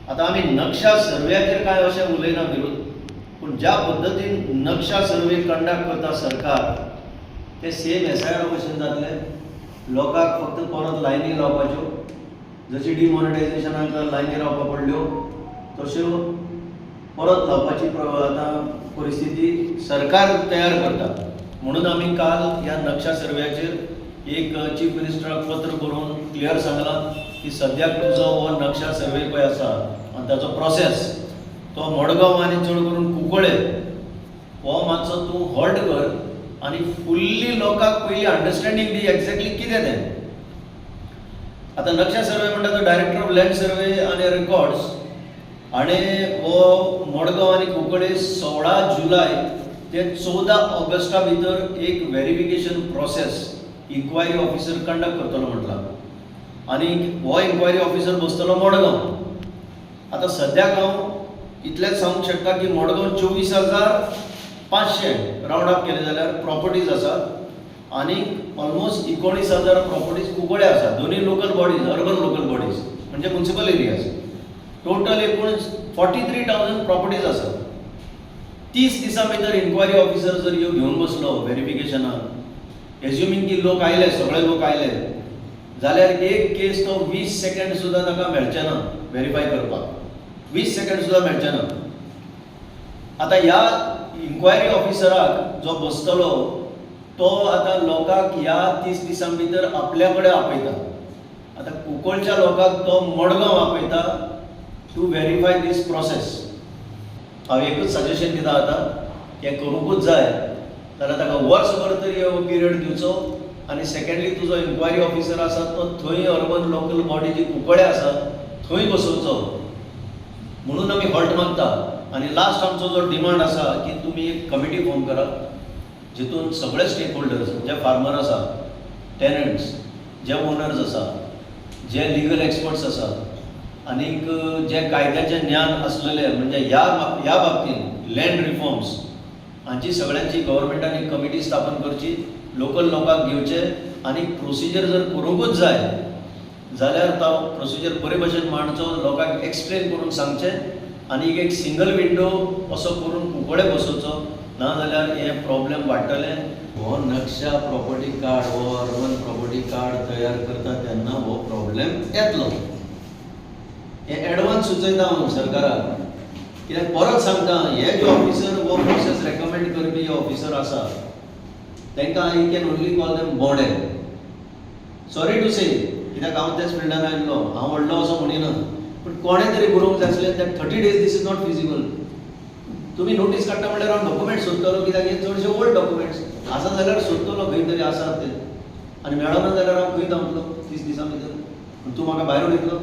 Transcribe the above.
आता आम्ही नक्षा सर्व्याचेर काय अशें उलयना विरोध, पूण ज्या पद्दतीन नक्षा सर्वे कंडक्ट करता सरकार ते सेम एसआयआर भशेन जातले. लोकांक फक्त परत लायनी रावपाच्यो, जशी डिमॉनिटायझेशनाक लायनी रावपा पडल्यो तश्यो परत लावपाची आतां परिस्थिती सरकार तयार करता. म्हणून आमी काल ह्या नक्षा सर्व्याचेर एक चीफ मिनिस्टराक पत्र बरोवन क्लियर सांगलां की सद्याक तुजो हो नक्षा सर्वे पळय आसा आनी ताचो प्रोसेस तो मडगांव आनी चड करून कुंकळे हो मातसो तूं हॉल्ट कर आनी फुल्ली लोकांक पयलीं अंडरस्टँडींग दी एक्झॅक्टली कितें तें. आतां नक्षा सर्वे म्हणटा तो डायरेक्टर ऑफ लँड सर्वे आनी रेकॉर्ड्स आणि हो मडगांव आनी कुंकळे 16 जुलय ते 14 ऑगस्टा भितर एक verification process inquiry officer conduct करतलो म्हटलां आनी हो इन्क्वायरी ऑफिसर बसतलो मडगांव. आतां सद्याक हांव इतलेंच सांगूंक शकता की मडगांव 24,500 रावंड अप केले जाल्यार प्रॉपर्टीज आसात आनी ऑलमोस्ट 19,000 प्रॉपर्टीज कुंकळे आसा. दोनूय local bodies, urban local bodies म्हणजे म्युनिसिपल एरियाज. टोटल एकूण 43,000 प्रॉपर्टीज आसात. 30 दिसां भितर इन्क्वायरी ऑफिसर जर ह्यो घेवन बसलो व्हेरिफिकेशनाक, एज्युमींग की लोक आयले, सगळे लोक आयले जाल्यार एक केस तो 20 सेकंड सुद्दां ताका मेळचे ना व्हेरीफाय करपाक. 20 सेकंड सुद्दां मेळचे ना. आतां ह्या इन्क्वायरी ऑफिसराक जो बसतलो तो आतां लोकांक ह्या 30 दिसां भितर आपल्या कडेन आपयता. आतां कुंकळच्या लोकांक तो मडगांव आपयता टू व्हेरीफाय दीस प्रोसेस. हांव एकूच सजेशन दिता आतां हें करूंकूच जाय जाल्यार ताका वर्सभर तरी हो पिरियड दिवचो आनी सेकंडली तुजो इन्क्वायरी ऑफिसर आसा तो थंय अर्बन लोकल बॉडी जी कुंकळे आसा थंय बसोवचो म्हणून आमी हॉल्ट मागता. आनी लास्ट आमचो जो डिमांड आसा की तुमी एक कमिटी फॉर्म करा जितून सगळे स्टेक होल्डर्स, जे फार्मर आसा, टेनंट्स, जे ओनर्स आसा, जे लिगल एक्सपर्ट्स आसात आनीक जे कायद्याचें ज्ञान आसलेले म्हणजे ह्या बाबतींत लँड रिफॉर्म्स हांची सगळ्यांची गव्हर्मेंटान एक कमिटी स्थापन करची, लोकल लोकांक घेवचे आनी प्रोसिजर जर करूंकूच जाय जाल्यार तो प्रोसिजर बरे भशेन मांडचो, लोकांक एक्सप्लेन करून सांगचे आनी एक सिंगल विंडो असो करून कुंकळे बसोवचो. ना जाल्यार हे प्रॉब्लेम वाडटले. हो नक्षा प्रॉपर्टी कार्ड, हो अर्बन प्रॉपर्टी कार्ड तयार करता तेन्ना हो प्रॉब्लेम येतलो. हे एडवान्स सुचयता हांव सरकाराक. कित्याक परत सांगता, हे जे ऑफिसर हो प्रोसेस रेकमेंड करपी जे ऑफिसर आसा तांकां I can only call them body. Sorry to say, कित्याक हांव त्याच फिल्डान आयिल्लो, हांव व्हडलो असो म्हणिना, पूण कोणें तरी बरोवंक जाय आसलें दॅट 30 days दीस इज नॉट फिजिबल. तुमी नोटीस काडटा म्हणल्यार हांव डॉक्युमेंट सोदतलो, कित्याक हे चडशे ओल्ड डॉक्युमेंट्स आसा जाल्यार सोदतलो खंय तरी आसात ते, आनी मेळना जाल्यार हांव खंय धांवतलो 30 दिसां भितर. तूं म्हाका भायर उडयतलो.